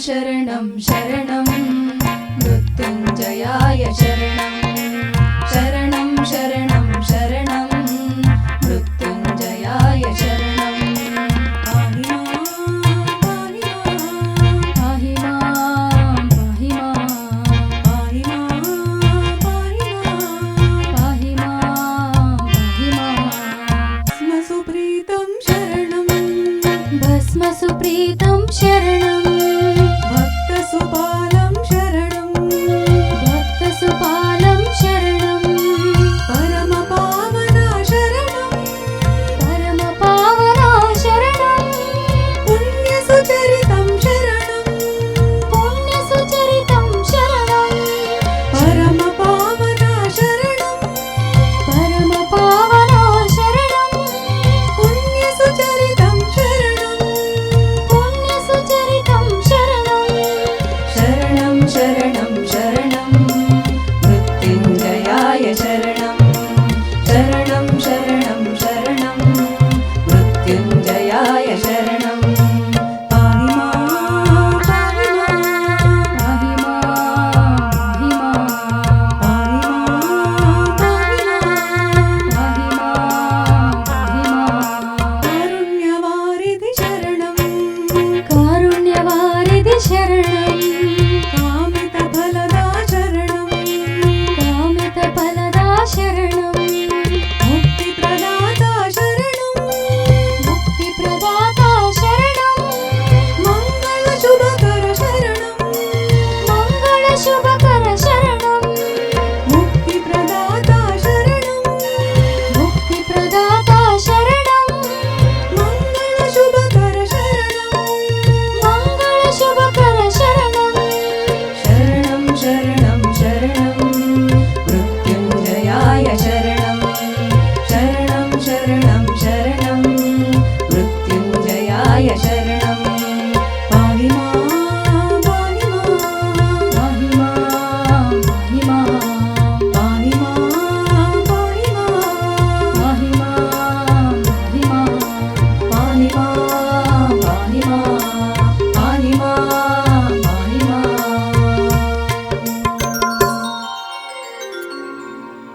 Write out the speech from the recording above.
शरणं शरणं मृत्युञ्जयाय शरणं शरणं शरणं शरणं मृत्युञ्जयाय शरणं पाहि मां पाहि मां सुप्रीतं शरणं भस्मसुप्रीतं शरणं भक्तसुपालं शरणं भक्तसुपालं शरणं परमपावना शरणं परमपावना शरणं पुण्यसुचरितं शरणं पुण्यसुचरितं शरणं परमपावना शरणं परमपावना शरणं पुण्यसुचरितं शरणं पुण्यसुचरितं शरणं शरणं शरणं शरणं मृत्युञ्जयाय शरणं शरणं शरणं शरणं मृत्युञ्जयाय शरणं पाहि मां पाहि मां पाहि मां पाहि मां कारुण्यवारिधि शरणं कारुण्यवारिधि शरणं कामितफलदा शरणं कामितफलदा शरणं मुक्तिप्रदाता शरणं मुक्तिप्रदाता शरणं मङ्गलशुभकर शरणं मङ्गलशुभकर शरणं मुक्तिप्रदाता शरणं मुक्तिप्रदाता शरणं मङ्गलशुभकर शरणं मङ्गलशुभकर शरणं शरणं शरणं शरणं मृत्युञ्जयाय शरणं शरणं शरणं शरणं मृत्युञ्जयाय शरणं पाहि मां पाहि मां पाहि मां पाहि मां पाहि मां पाहि मां पाहि मां पाहि मां पाहि मां